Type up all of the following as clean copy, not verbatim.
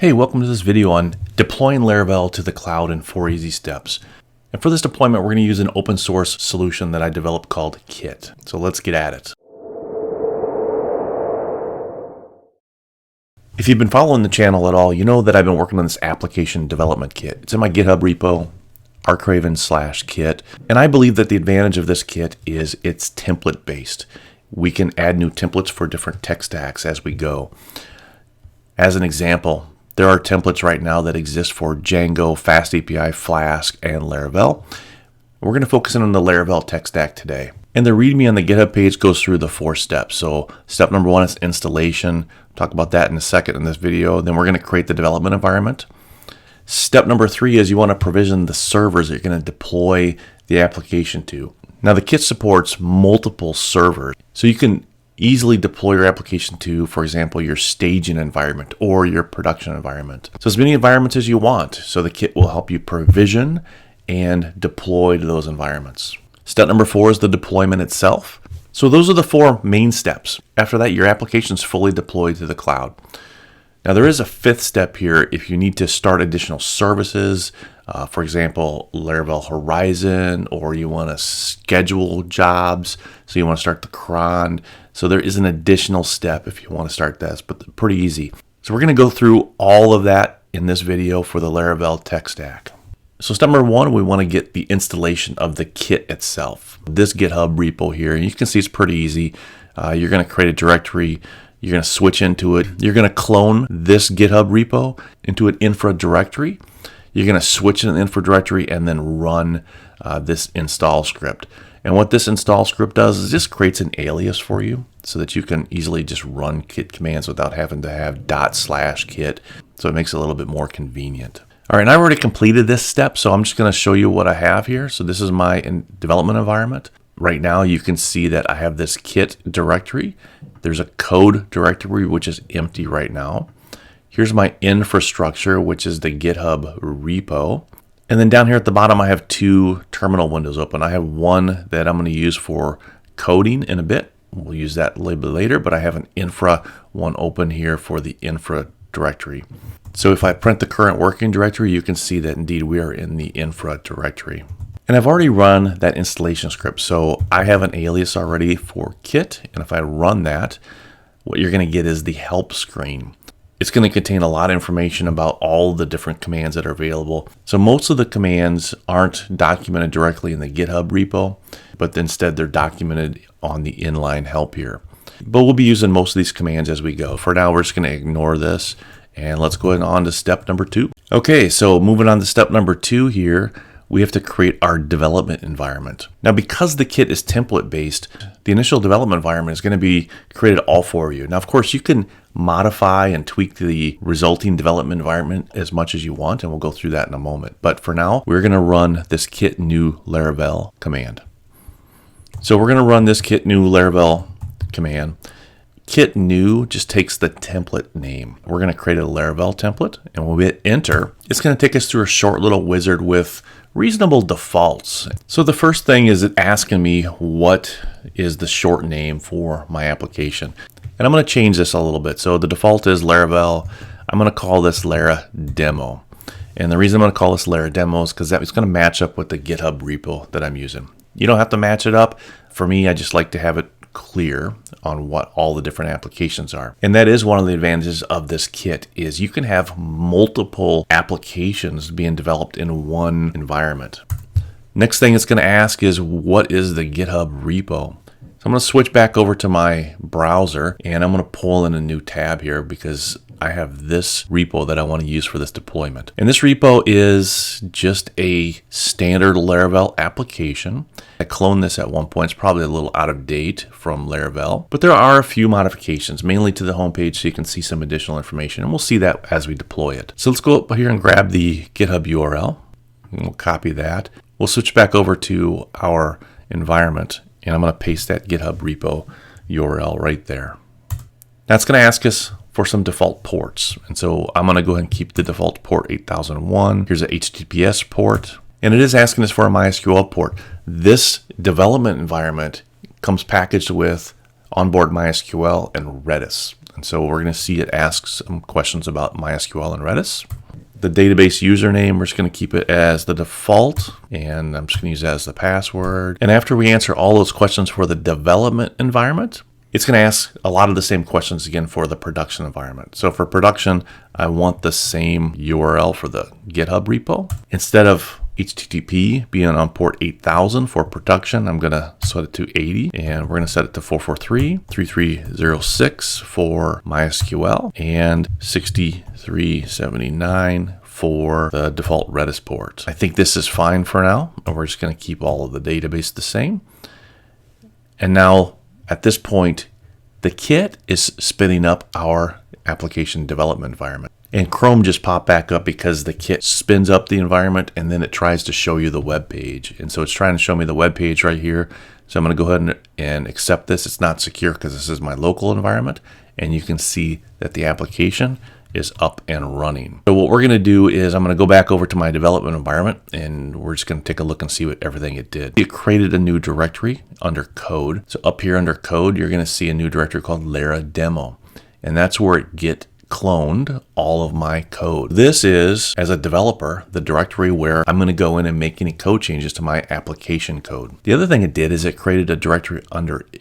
Hey, welcome to this video on deploying Laravel to the cloud in 4 easy steps. And for this deployment, we're going to use an open source solution that I developed called Kit. So let's get at it. If you've been following the channel at all, you know that I've been working on this application development kit. It's in my GitHub repo, arcraven/kit. And I believe that the advantage of this kit is it's template based. We can add new templates for different tech stacks as we go. As an example, there are templates right now that exist for Django, FastAPI, Flask, and Laravel. We're going to focus in on the Laravel tech stack today. And the README on the GitHub page goes through the 4 steps. So step number 1 is installation. We'll talk about that in a second in this video. Then we're going to create the development environment. Step number 3 is you want to provision the servers that you're going to deploy the application to. Now the kit supports multiple servers, so you can easily deploy your application to, for example, your staging environment or your production environment. So as many environments as you want. So the kit will help you provision and deploy to those environments. Step number 4 is the deployment itself. So those are the 4 main steps. After that, your application is fully deployed to the cloud. Now there is a 5th step here if you need to start additional services, for example, Laravel Horizon, or you want to schedule jobs, so you want to start the cron. So there is an additional step if you want to start this, but pretty easy. So we're going to go through all of that in this video for the Laravel tech stack. So step number 1, we want to get the installation of the kit itself. This GitHub repo here, and you can see it's pretty easy. You're going to create a directory. You're going to switch into it. You're going to clone this GitHub repo into an infra directory. You're going to switch in an infra directory and then run this install script. And what this install script does is just creates an alias for you so that you can easily just run kit commands without having to have /kit. So it makes it a little bit more convenient. All right, and I've already completed this step, so I'm just going to show you what I have here. So this is my development environment. Right now you can see that I have this kit directory. There's a code directory, which is empty right now. Here's my infrastructure, which is the GitHub repo. And then down here at the bottom, I have 2 terminal windows open. I have one that I'm going to use for coding in a bit. We'll use that a little bit later, but I have an infra one open here for the infra directory. So if I print the current working directory, you can see that indeed we are in the infra directory. And I've already run that installation script. So I have an alias already for kit. And if I run that, what you're going to get is the help screen. It's going to contain a lot of information about all the different commands that are available. So most of the commands aren't documented directly in the GitHub repo, but instead they're documented on the inline help here. But we'll be using most of these commands as we go. For now, we're just going to ignore this. And let's go on to step number 2. Okay, so moving on to step number 2 here, we have to create our development environment. Now, because the kit is template based, the initial development environment is going to be created all for you. Now, of course, you can modify and tweak the resulting development environment as much as you want, and we'll go through that in a moment. But for now, we're going to run this kit new Laravel command. So we're going to run this kit new Laravel command. Kit new just takes the template name. We're going to create a Laravel template, and when we hit enter, it's going to take us through a short little wizard with reasonable defaults. So the first thing is it asking me what is the short name for my application. And I'm going to change this a little bit. So the default is Laravel. I'm going to call this Lara Demo. And the reason I'm going to call this Lara Demo is because it's going to match up with the GitHub repo that I'm using. You don't have to match it up. For me, I just like to have it clear on what all the different applications are. And that is one of the advantages of this kit is you can have multiple applications being developed in one environment. Next thing it's going to ask is what is the GitHub repo? So I'm going to switch back over to my browser and I'm going to pull in a new tab here because I have this repo that I want to use for this deployment. And this repo is just a standard Laravel application. I cloned this at one point. It's probably a little out of date from Laravel, but there are a few modifications, mainly to the homepage so you can see some additional information, and we'll see that as we deploy it. So let's go up here and grab the GitHub URL. And we'll copy that. We'll switch back over to our environment, and I'm going to paste that GitHub repo URL right there. That's going to ask us for some default ports. And so I'm going to go ahead and keep the default port 8001. Here's an HTTPS port. And it is asking us for a MySQL port. This development environment comes packaged with onboard MySQL and Redis. And so we're going to see it ask some questions about MySQL and Redis. The database username, we're just going to keep it as the default, and I'm just going to use that as the password. And after we answer all those questions for the development environment, it's going to ask a lot of the same questions again for the production environment. So for production, I want the same URL for the GitHub repo. Instead of HTTP being on port 8000 for production, I'm going to set it to 80, and we're going to set it to 443.3306 for MySQL and 6379 for the default Redis port. I think this is fine for now, and we're just going to keep all of the database the same. And now at this point, the kit is spinning up our application development environment. And Chrome just popped back up because the kit spins up the environment and then it tries to show you the web page. And so it's trying to show me the web page right here. So I'm going to go ahead and accept this. It's not secure because this is my local environment. And you can see that the application is up and running. So what we're going to do is I'm going to go back over to my development environment, and we're just going to take a look and see what everything it did. It created a new directory under code. So up here under code, you're going to see a new directory called Laravel, and that's where it cloned all of my code. This is, as a developer, the directory where I'm going to go in and make any code changes to my application code. The other thing it did is it created a directory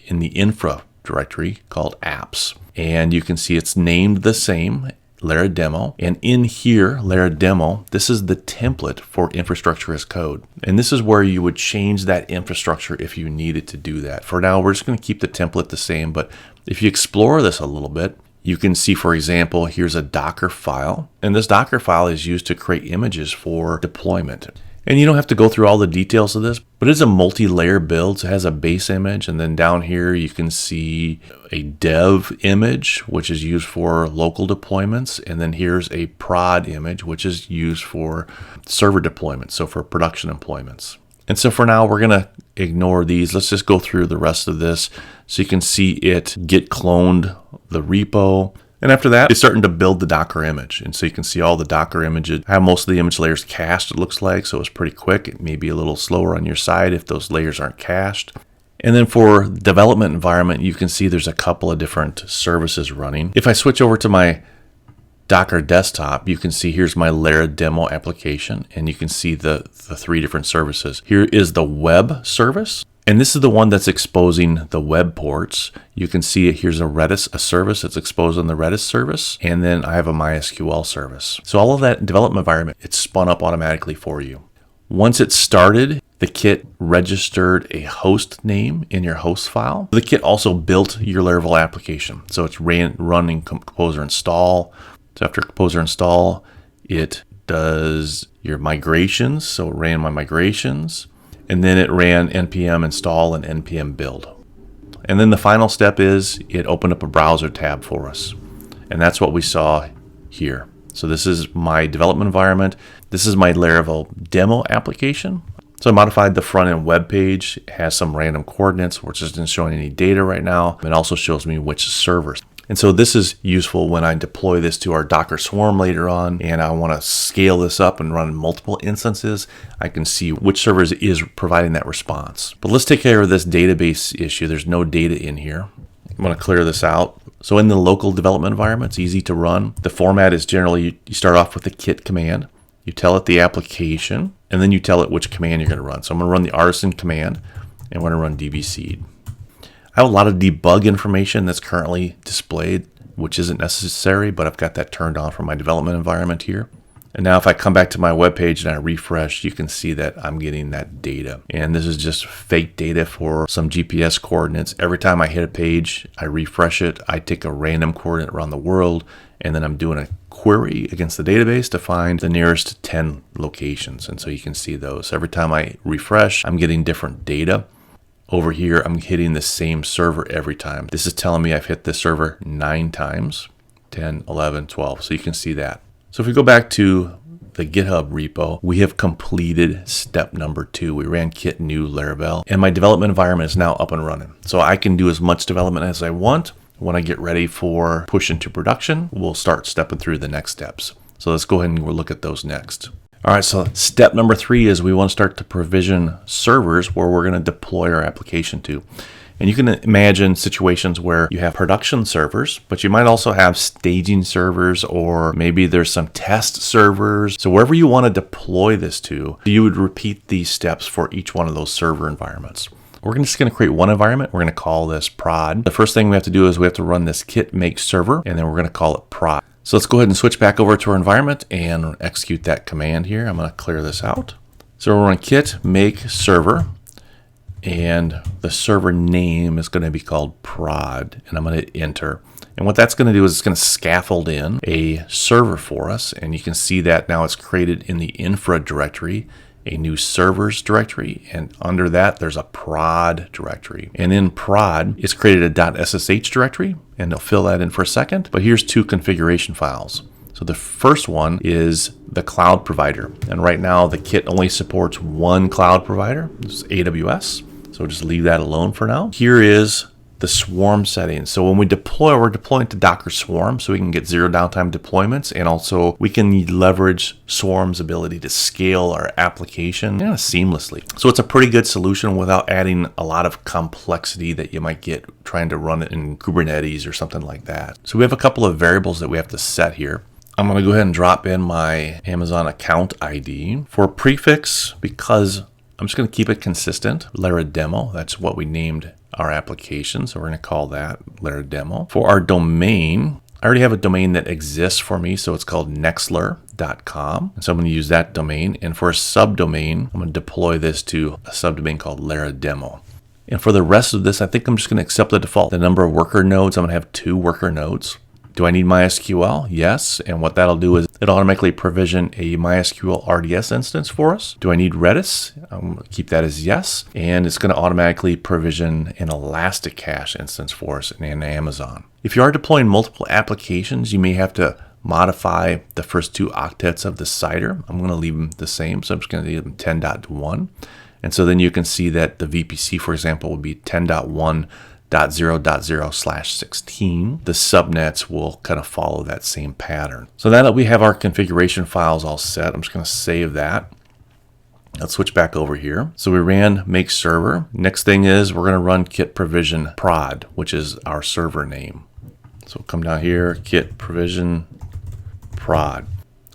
in the infra directory called apps, and you can see it's named the same, Laravel, and in here, Laravel, this is the template for infrastructure as code. And this is where you would change that infrastructure if you needed to do that. For now, we're just going to keep the template the same, but if you explore this a little bit, you can see, for example, here's a Docker file, and this Docker file is used to create images for deployment. And you don't have to go through all the details of this, but it's a multi-layer build. So it has a base image, and then down here you can see a dev image, which is used for local deployments. And then here's a prod image, which is used for server deployments, so for production deployments. And so for now, we're going to ignore these. Let's just go through the rest of this. So you can see it get cloned the repo. And after that, it's starting to build the Docker image. And so you can see all the Docker images. I have most of the image layers cached, it looks like, so it's pretty quick. It may be a little slower on your side if those layers aren't cached. And then for development environment, you can see there's a couple of different services running. If I switch over to my Docker desktop, you can see here's my Laravel application, and you can see the three different services. Here is the web service. And this is the one that's exposing the web ports. You can see here's a service that's exposing the Redis service. And then I have a MySQL service. So all of that development environment, it's spun up automatically for you. Once it started, the kit registered a host name in your host file. The kit also built your Laravel application. So it's running Composer install. So after Composer install, it does your migrations. So it ran my migrations. And then it ran npm install and npm build. And then the final step is it opened up a browser tab for us. And that's what we saw here. So this is my development environment. This is my Laravel demo application. So I modified the front end web page. It has some random coordinates, which isn't showing any data right now. It also shows me which servers. And so this is useful when I deploy this to our Docker Swarm later on, and I want to scale this up and run multiple instances. I can see which servers is providing that response. But let's take care of this database issue. There's no data in here. I'm going to clear this out. So in the local development environment, it's easy to run. The format is generally you start off with the kit command. You tell it the application, and then you tell it which command you're going to run. So I'm going to run the artisan command, and we're going to run dbseed. I have a lot of debug information that's currently displayed, which isn't necessary, but I've got that turned on for my development environment here. And now if I come back to my web page and I refresh, you can see that I'm getting that data. And this is just fake data for some GPS coordinates. Every time I hit a page, I refresh it. I take a random coordinate around the world, and then I'm doing a query against the database to find the nearest 10 locations. And so you can see those. Every time I refresh, I'm getting different data. Over here, I'm hitting the same server every time. This is telling me I've hit this server 9 times, 10, 11, 12. So you can see that. So if we go back to the GitHub repo, we have completed step number 2. We ran kit new Laravel, and my development environment is now up and running. So I can do as much development as I want. When I get ready for push into production, we'll start stepping through the next steps. So let's go ahead and we'll look at those next. All right, so step number 3 is we want to start to provision servers where we're going to deploy our application to. And you can imagine situations where you have production servers, but you might also have staging servers, or maybe there's some test servers. So wherever you want to deploy this to, you would repeat these steps for each one of those server environments. We're just going to create one environment. We're going to call this prod. The first thing we have to do is we have to run this kit make server, and then we're going to call it prod. So let's go ahead and switch back over to our environment and execute that command here. I'm going to clear this out. So we're running kit make server, and the server name is going to be called prod, and I'm going to hit enter. And what that's going to do is it's going to scaffold in a server for us, and you can see that now it's created in the infra directory, a new servers directory, and under that there's a prod directory. And in prod, it's created a .ssh directory, and I'll fill that in for a second. But here's two configuration files. So the first one is the cloud provider, and right now the kit only supports one cloud provider. It's AWS. So just leave that alone for now. Here is the swarm settings. So when we deploy, we're deploying to Docker Swarm, so we can get zero downtime deployments, and also we can leverage Swarm's ability to scale our application seamlessly. So it's a pretty good solution without adding a lot of complexity that you might get trying to run it in Kubernetes or something like that. So we have a couple of variables that we have to set here. I'm going to go ahead and drop in my Amazon account ID. For prefix, because I'm just going to keep it consistent, Laravel, that's what we named our application, so we're going to call that Laravel. For our domain, I already have a domain that exists for me, so it's called nextler.com, and so I'm going to use that domain. And for a subdomain, I'm going to deploy this to a subdomain called Laravel. And for the rest of this, I think I'm just going to accept the default. The number of worker nodes, I'm going to have 2 worker nodes. Do I need MySQL? Yes. And what that'll do is it'll automatically provision a MySQL RDS instance for us. Do I need Redis? I'm going to keep that as yes. And it's going to automatically provision an Elasticache instance for us in Amazon. If you are deploying multiple applications, you may have to modify the first 2 octets of the CIDR. I'm going to leave them the same. So I'm just going to leave them 10.1. And so then you can see that the VPC, for example, will be 10.1.0.0/16. The subnets will kind of follow that same pattern. So now that we have our configuration files all set, I'm just going to save that. Let's switch back over here. So we ran make server. Next thing is we're going to run kit provision prod, which is our server name. So come down here, kit provision prod.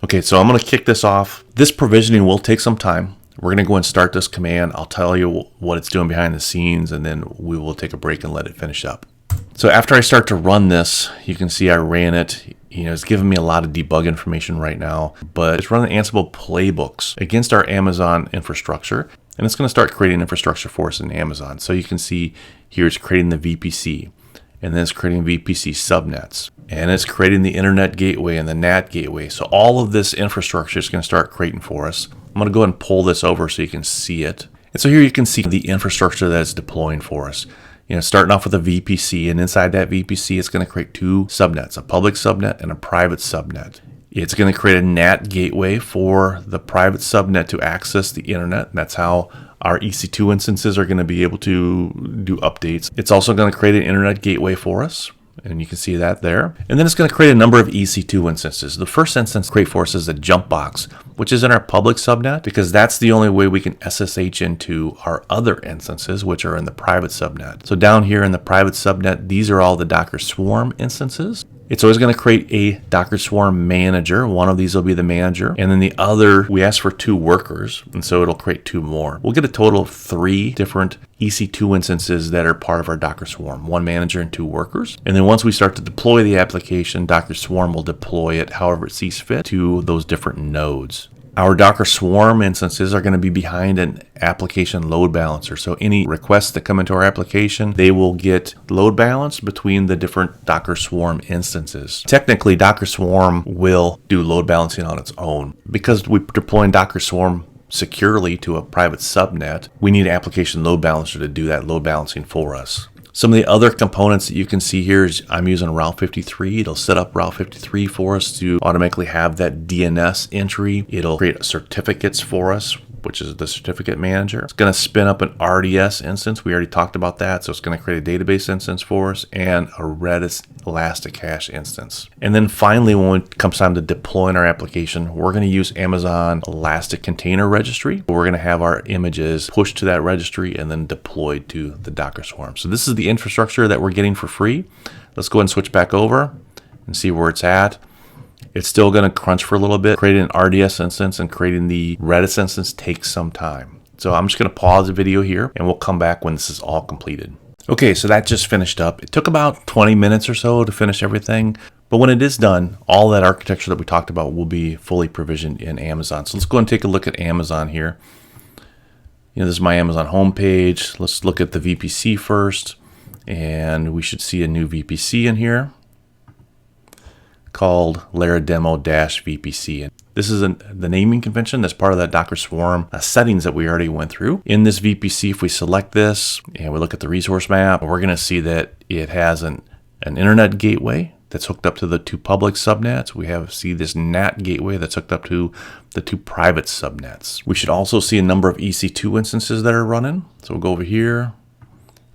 Okay, so I'm going to kick this off. This provisioning will take some time. We're going to go and start this command. I'll tell you what it's doing behind the scenes, and then we will take a break and let it finish up. So after I start to run this, you can see I ran it. It's giving me a lot of debug information right now, but it's running Ansible playbooks against our Amazon infrastructure, and it's going to start creating infrastructure for us in Amazon. So you can see here it's creating the VPC, and then it's creating VPC subnets, and it's creating the internet gateway and the NAT gateway. So all of this infrastructure is going to start creating for us. I'm going to go ahead and pull this over so you can see it. And so here you can see the infrastructure that it's deploying for us. Starting off with a VPC, and inside that VPC, it's going to create 2 subnets, a public subnet and a private subnet. It's going to create a NAT gateway for the private subnet to access the internet. And that's how our EC2 instances are going to be able to do updates. It's also going to create an internet gateway for us, and you can see that there. And then it's going to create a number of EC2 instances. The first instance create for us is a jump box, which is in our public subnet, because that's the only way we can SSH into our other instances, which are in the private subnet. So down here in the private subnet, these are all the Docker Swarm instances. It's always going to create a Docker Swarm manager. One of these will be the manager. And then the other, we ask for 2 workers, and so it'll create 2 more. We'll get a total of 3 different EC2 instances that are part of our Docker Swarm, 1 manager and 2 workers. And then once we start to deploy the application, Docker Swarm will deploy it however it sees fit to those different nodes. Our Docker Swarm instances are going to be behind an application load balancer. So any requests that come into our application, they will get load balanced between the different Docker Swarm instances. Technically, Docker Swarm will do load balancing on its own. Because we're deploying Docker Swarm securely to a private subnet, we need an application load balancer to do that load balancing for us. Some of the other components that you can see here is I'm using Route 53. It'll set up Route 53 for us to automatically have that DNS entry. It'll create certificates for us which is the certificate manager. It's going to spin up an RDS instance. We already talked about that. So it's going to create a database instance for us and a Redis Elasticache instance. And then finally, when it comes time to deploying our application, we're going to use Amazon Elastic Container Registry. We're going to have our images pushed to that registry and then deployed to the Docker Swarm. So this is the infrastructure that we're getting for free. Let's go ahead and switch back over and see where it's at. It's still going to crunch for a little bit. Creating an RDS instance and creating the Redis instance takes some time. So I'm just going to pause the video here and we'll come back when this is all completed. Okay, so that just finished up. It took about 20 minutes or so to finish everything. But when it is done, all that architecture that we talked about will be fully provisioned in Amazon. So let's go and take a look at Amazon here. This is my Amazon homepage. Let's look at the VPC first. And we should see a new VPC in here called Laravel-VPC. This is the naming convention that's part of that Docker Swarm settings that we already went through. In this VPC, if we select this and we look at the resource map, we're going to see that it has an internet gateway that's hooked up to the 2 public subnets. We see this NAT gateway that's hooked up to the 2 private subnets. We should also see a number of EC2 instances that are running. So we'll go over here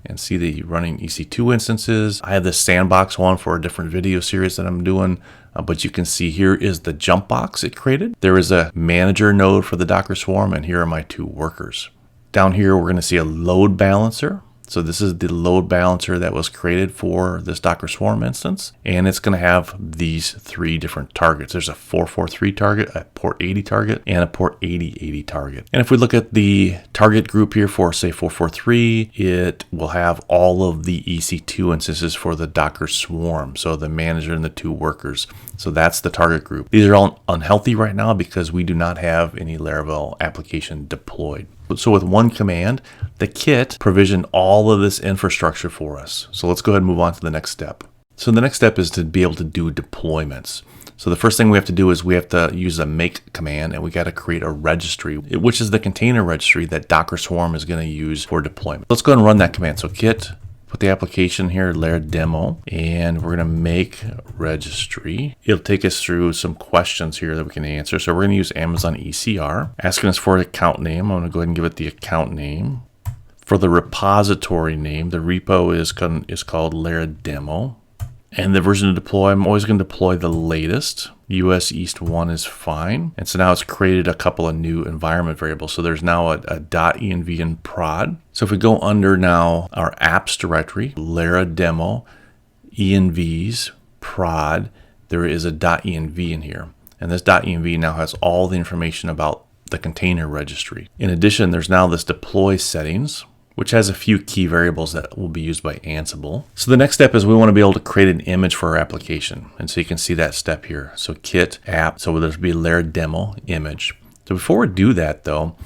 and see the running EC2 instances. I have this sandbox one for a different video series that I'm doing, but you can see here is the jump box it created. There is a manager node for the Docker Swarm, and here are my 2 workers. Down here, we're going to see a load balancer. So this is the load balancer that was created for this Docker Swarm instance. And it's going to have these 3 different targets. There's a 443 target, a port 80 target, and a port 8080 target. And if we look at the target group here for, say, 443, it will have all of the EC2 instances for the Docker Swarm. So the manager and the 2 workers. So that's the target group. These are all unhealthy right now because we do not have any Laravel application deployed. So with one command, the kit provisioned all of this infrastructure for us. So let's go ahead and move on to the next step. So the next step is to be able to do deployments. So the first thing we have to do is we have to use a make command, and we got to create a registry, which is the container registry that Docker Swarm is going to use for deployment. Let's go ahead and run that command. So git, put the application here, Laravel, and we're going to make registry. It'll take us through some questions here that we can answer. So we're going to use Amazon ECR, asking us for an account name. I'm going to go ahead and give it the account name. For the repository name, the repo is called Laravel. And the version to deploy, I'm always going to deploy the latest. US East 1 is fine. And so now it's created a couple of new environment variables. So there's now a .env in prod. So if we go under now our apps directory, Laravel, envs, prod, there is a .env in here. And this .env now has all the information about the container registry. In addition, there's now this deploy settings, which has a few key variables that will be used by Ansible. So the next step is we want to be able to create an image for our application. And so you can see that step here. So kit app, so there'll be Laravel image. So before we do that though,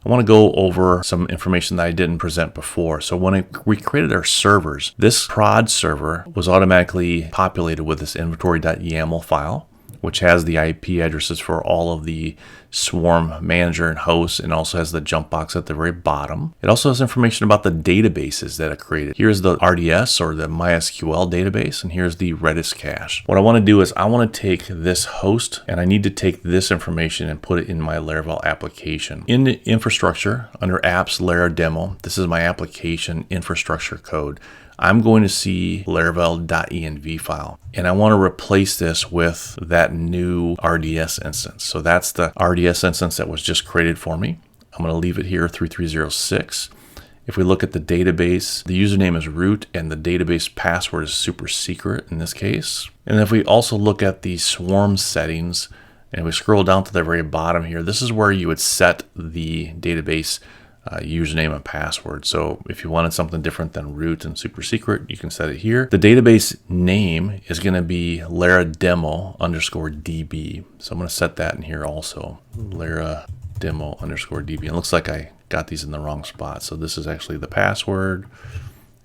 I want to go over some information that I didn't present before. So when we created our servers, this prod server was automatically populated with this inventory.yaml file, which has the IP addresses for all of the Swarm manager and hosts, and also has the jump box at the very bottom. It also has information about the databases that it created. Here's the RDS or the MySQL database, and here's the Redis cache. What I want to do is I want to take this host, and I need to take this information and put it in my Laravel application. In the infrastructure, under apps, Laravel, this is my application infrastructure code. I'm going to see Laravel.env file, and I want to replace this with that new RDS instance. So that's the RDS instance that was just created for me. I'm going to leave it here 3306. If we look at the database, the username is root and the database password is super secret in this case. And if we also look at the Swarm settings and we scroll down to the very bottom here, this is where you would set the database username and password. So if you wanted something different than root and super secret, you can set it here. The database name is going to be Larademo_DB. So I'm going to set that in here also, Larademo_DB. It looks like I got these in the wrong spot. So this is actually the password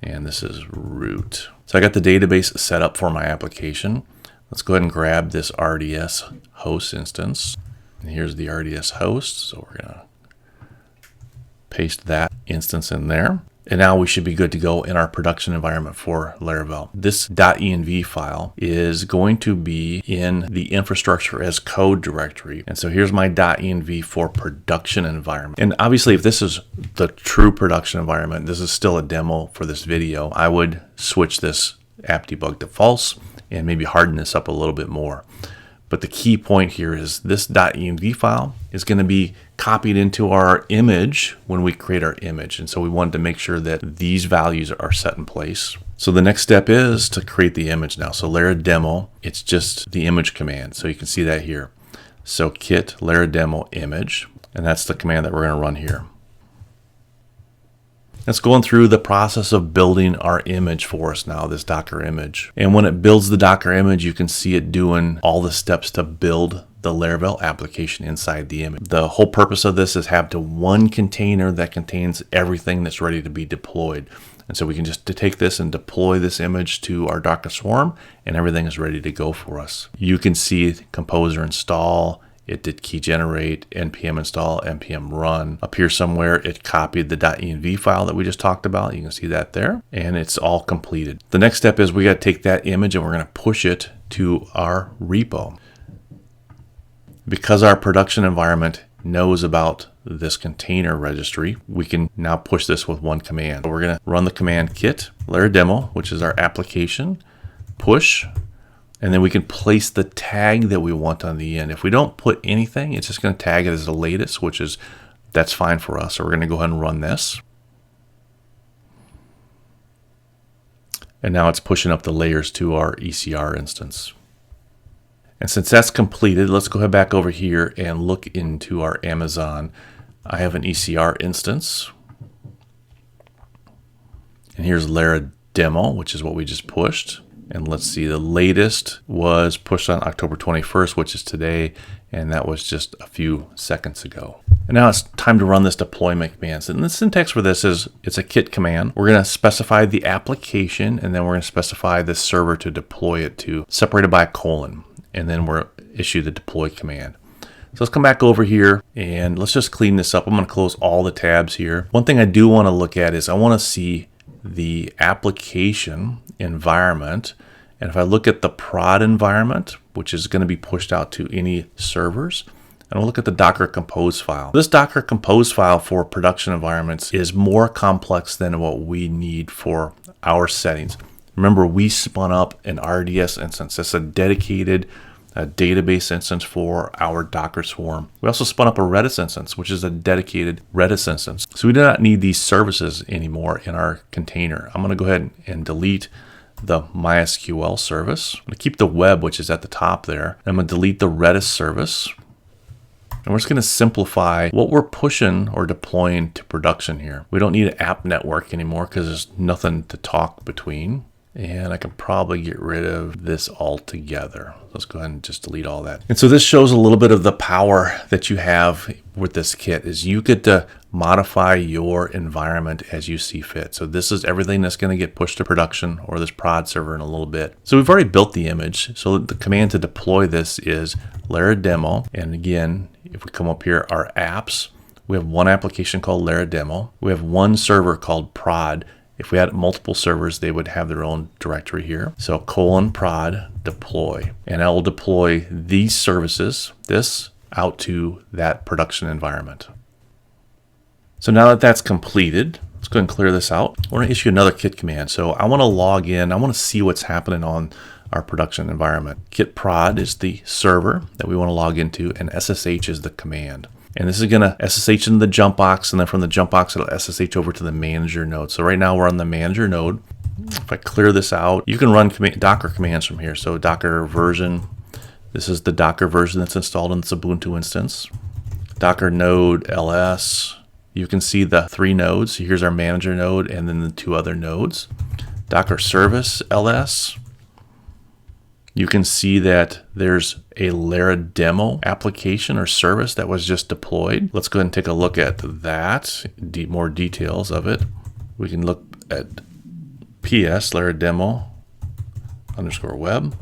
and this is root. So I got the database set up for my application. Let's go ahead and grab this RDS host instance. And here's the RDS host. So we're going to paste that instance in there. And now we should be good to go in our production environment for Laravel. This .env file is going to be in the infrastructure as code directory. And so here's my .env for production environment. And obviously, if this is the true production environment, this is still a demo for this video, I would switch this app debug to false and maybe harden this up a little bit more. But the key point here is this .env file is going to be copied into our image when we create our image. And so we wanted to make sure that these values are set in place. So the next step is to create the image now. So Larademo, it's just the image command. So you can see that here. So kit Larademo image, and that's the command that we're going to run here. It's going through the process of building our image for us now, this Docker image. And when it builds the Docker image, you can see it doing all the steps to build the Laravel application inside the image. The whole purpose of this is have to one container that contains everything that's ready to be deployed. And so we can just take this and deploy this image to our Docker Swarm, and everything is ready to go for us. You can see Composer install. It did key generate, npm install, npm run. Up here somewhere, it copied the .env file that we just talked about. You can see that there, and it's all completed. The next step is we got to take that image and we're going to push it to our repo. Because our production environment knows about this container registry, we can now push this with one command. So we're going to run the command kit Larademo, which is our application, push, and then we can place the tag that we want on the end. If we don't put anything, it's just going to tag it as the latest, that's fine for us. So we're going to go ahead and run this. And now it's pushing up the layers to our ECR instance. And since that's completed, let's go ahead back over here and look into our Amazon. I have an ECR instance. And here's Larademo, which is what we just pushed. And let's see, the latest was pushed on October 21st, which is today, and that was just a few seconds ago. And now it's time to run this deployment command. And the syntax for this is, it's a kit command. We're going to specify the application, and then we're going to specify the server to deploy it to, separated by a colon, and then we'll issue the deploy command. So let's come back over here and let's just clean this up. I'm going to close all the tabs here. One thing I do want to look at is I want to see the application environment. And if I look at the prod environment, which is going to be pushed out to any servers, and I'll look at the Docker Compose file. This Docker Compose file for production environments is more complex than what we need for our settings. Remember, we spun up an RDS instance. That's a dedicated database instance for our Docker Swarm. We also spun up a Redis instance, which is a dedicated Redis instance. So we do not need these services anymore in our container. I'm going to go ahead and delete the MySQL service. I'm going to keep the web, which is at the top there. I'm going to delete the Redis service. And we're just going to simplify what we're pushing or deploying to production here. We don't need an app network anymore because there's nothing to talk between. And I can probably get rid of this altogether. Let's go ahead and just delete all that. And so this shows a little bit of the power that you have with this kit is you get to modify your environment as you see fit. So this is everything that's going to get pushed to production or this prod server in a little bit. So we've already built the image. So the command to deploy this is Larademo. And again, if we come up here, our apps, we have one application called Larademo. We have one server called prod. If we had multiple servers, they would have their own directory here. So :prod deploy, and I will deploy these services, this out to that production environment. So now that that's completed, let's go ahead and clear this out. I want to issue another kit command. So I want to log in. I want to see what's happening on our production environment. Kit prod is the server that we want to log into, and SSH is the command. And this is going to SSH into the jump box, and then from the jump box, it'll SSH over to the manager node. So right now we're on the manager node. If I clear this out, you can run Docker commands from here. So Docker version, this is the Docker version that's installed in this Ubuntu instance. Docker node ls, you can see the 3 nodes. Here's our manager node and then the 2 other nodes. Docker service ls, you can see that there's a Larademo application or service that was just deployed. Let's go ahead and take a look at that, more details of it. We can look at ps Larademo _web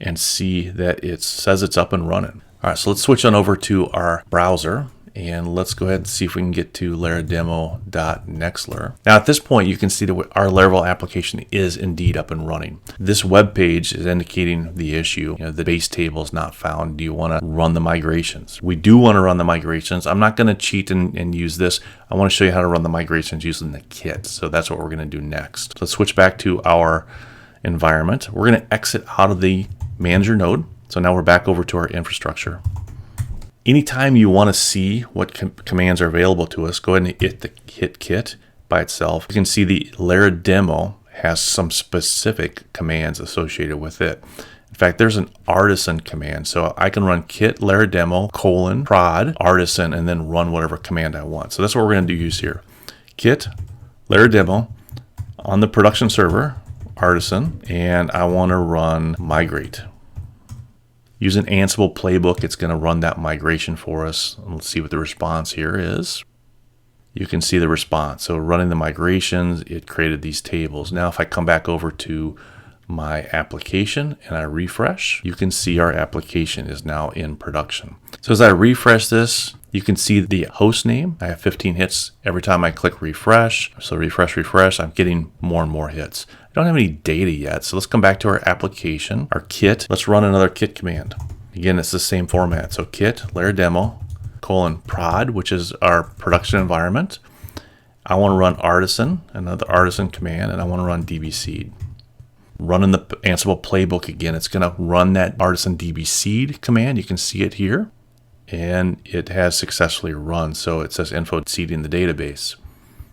and see that it says it's up and running. All right, so let's switch on over to our browser and let's go ahead and see if we can get to larademo.nextler. Now at this point, you can see that our Laravel application is indeed up and running. This web page is indicating the issue. The base table is not found. Do you want to run the migrations? We do want to run the migrations. I'm not going to cheat and use this. I want to show you how to run the migrations using the kit. So that's what we're going to do next. Let's switch back to our environment. We're going to exit out of the manager node. So now we're back over to our infrastructure. Anytime you want to see what commands are available to us, go ahead and hit kit by itself. You can see the Larademo has some specific commands associated with it. In fact, there's an artisan command. So I can run kit larademo :prod artisan and then run whatever command I want. So that's what we're going to use here. Kit larademo on the production server, artisan, and I want to run migrate. Use an Ansible playbook. It's going to run that migration for us. Let's see what the response here is. You can see the response. So running the migrations, it created these tables. Now if I come back over to my application and I refresh, you can see our application is now in production. So as I refresh this, you can see the host name. I have 15 hits every time I click refresh. So refresh, I'm getting more and more hits. I don't have any data yet. So let's come back to our application, our kit. Let's run another kit command. Again, it's the same format. So kit larademo :prod, which is our production environment. I want to run artisan, another artisan command, and I want to run dbseed. Running the Ansible playbook again, it's going to run that artisan dbseed command. You can see it here, and it has successfully run. So it says info seeding the database.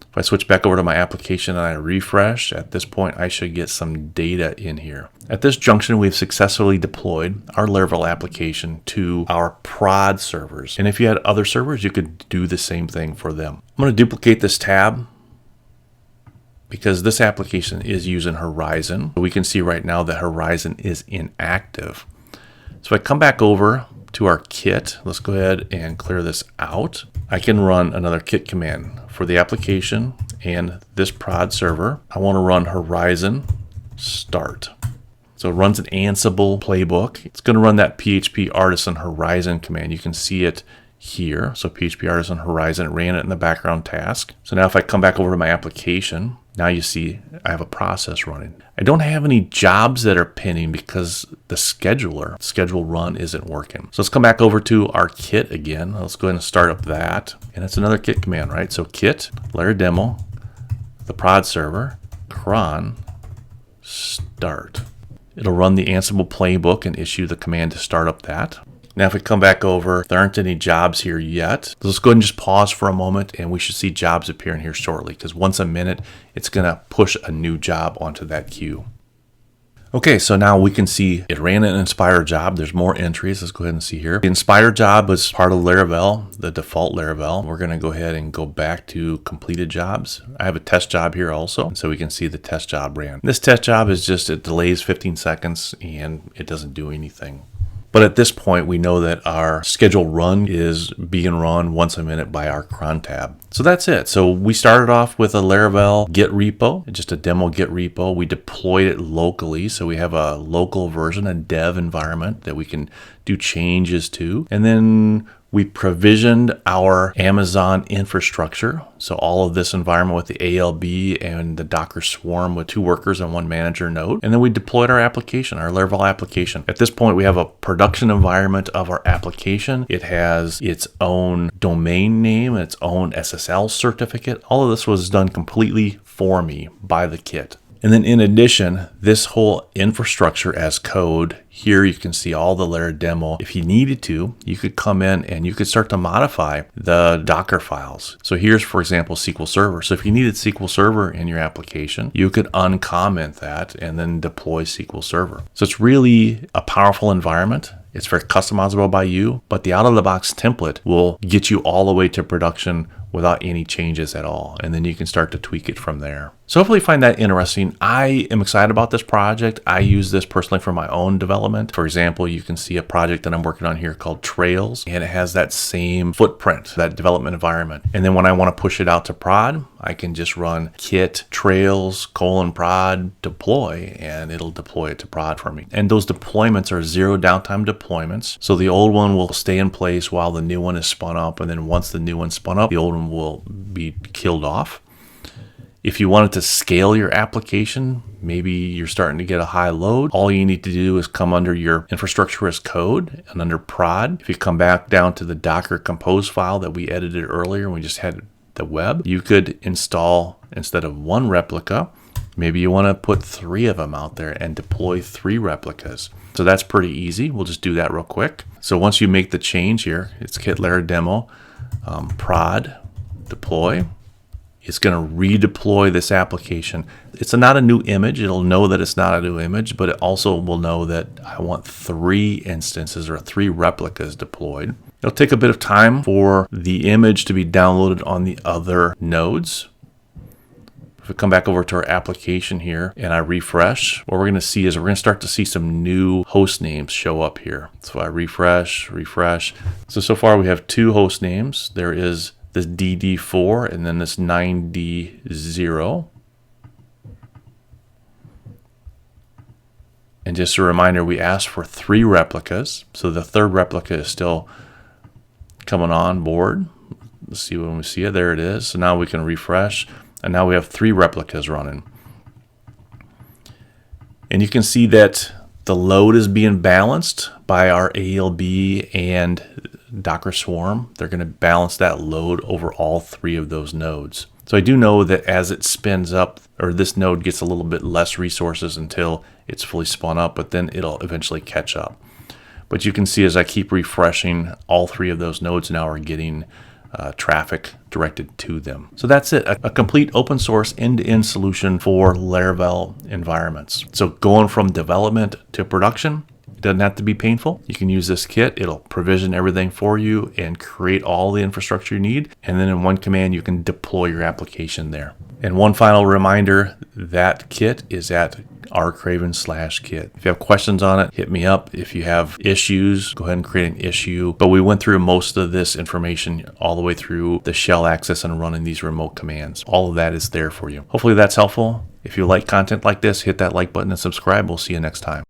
If I switch back over to my application and I refresh, at this point I should get some data in here. At this junction, we've successfully deployed our Laravel application to our prod servers. And if you had other servers, you could do the same thing for them. I'm going to duplicate this tab because this application is using Horizon. We can see right now that Horizon is inactive. So if I come back over to our kit, let's go ahead and clear this out. I can run another kit command for the application and this prod server. I want to run Horizon start. So it runs an Ansible playbook. It's going to run that PHP artisan Horizon command. You can see it here. So PHP artisan Horizon, it ran it in the background task. So now if I come back over to my application, now you see I have a process running. I don't have any jobs that are pending because the schedule run isn't working. So let's come back over to our kit again. Let's go ahead and start up that. And it's another kit command, right? So kit larademo, the prod server, cron start. It'll run the Ansible playbook and issue the command to start up that. Now if we come back over, there aren't any jobs here yet. Let's go ahead and just pause for a moment and we should see jobs appearing here shortly because once a minute, it's going to push a new job onto that queue. Okay, so now we can see it ran an Inspire job. There's more entries. Let's go ahead and see here. The Inspire job was part of Laravel, the default Laravel. We're going to go ahead and go back to completed jobs. I have a test job here also, so we can see the test job ran. This test job is just, it delays 15 seconds and it doesn't do anything. But at this point, we know that our scheduled run is being run once a minute by our cron tab. So that's it. So we started off with a Laravel Git repo, just a demo Git repo. We deployed it locally. So we have a local version, a dev environment that we can do changes to. And then we provisioned our Amazon infrastructure. So all of this environment with the ALB and the Docker Swarm with 2 workers and 1 manager node. And then we deployed our application, our Laravel application. At this point, we have a production environment of our application. It has its own domain name, its own SSL certificate. All of this was done completely for me by the kit. And then in addition, this whole infrastructure as code, here you can see all the Larademo. If you needed to, you could come in and you could start to modify the Docker files. So here's, for example, SQL Server. So if you needed SQL Server in your application, you could uncomment that and then deploy SQL Server. So it's really a powerful environment. It's very customizable by you, but the out-of-the-box template will get you all the way to production without any changes at all. And then you can start to tweak it from there. So hopefully you find that interesting. I am excited about this project. I use this personally for my own development. For example, you can see a project that I'm working on here called Trails, and it has that same footprint, that development environment. And then when I want to push it out to prod, I can just run kit trails :prod deploy, and it'll deploy it to prod for me. And those deployments are zero downtime deployments. So the old one will stay in place while the new one is spun up. And then once the new one's spun up, the old one will be killed off. If you wanted to scale your application, maybe you're starting to get a high load, all you need to do is come under your infrastructure as code and under prod. If you come back down to the Docker compose file that we edited earlier, and we just had the web, you could install, instead of one replica, maybe you want to put 3 of them out there and deploy 3 replicas. So that's pretty easy. We'll just do that real quick. So once you make the change here, it's kit layer demo, prod deploy. It's going to redeploy this application. It's not a new image. It'll know that it's not a new image, but it also will know that I want 3 instances or 3 replicas deployed. It'll take a bit of time for the image to be downloaded on the other nodes. If we come back over to our application here and I refresh, what we're going to see is we're going to start to see some new host names show up here. So I refresh. So far we have 2 host names. There is this DD4 and then this 9D0. And just a reminder, we asked for 3 replicas. So the 3rd replica is still coming on board. Let's see when we see it. There it is. So now we can refresh. And now we have 3 replicas running. And you can see that the load is being balanced by our ALB and Docker Swarm. They're going to balance that load over all 3 of those nodes. So I do know that as it spins up, or this node gets a little bit less resources until it's fully spun up, but then it'll eventually catch up. But you can see as I keep refreshing, all 3 of those nodes now are getting traffic directed to them. So that's it, a complete open source end-to-end solution for Laravel environments. So going from development to production, it doesn't have to be painful. You can use this kit. It'll provision everything for you and create all the infrastructure you need. And then in one command, you can deploy your application there. And one final reminder, that kit is at rcraven/kit. If you have questions on it, hit me up. If you have issues, go ahead and create an issue. But we went through most of this information all the way through the shell access and running these remote commands. All of that is there for you. Hopefully that's helpful. If you like content like this, hit that like button and subscribe. We'll see you next time.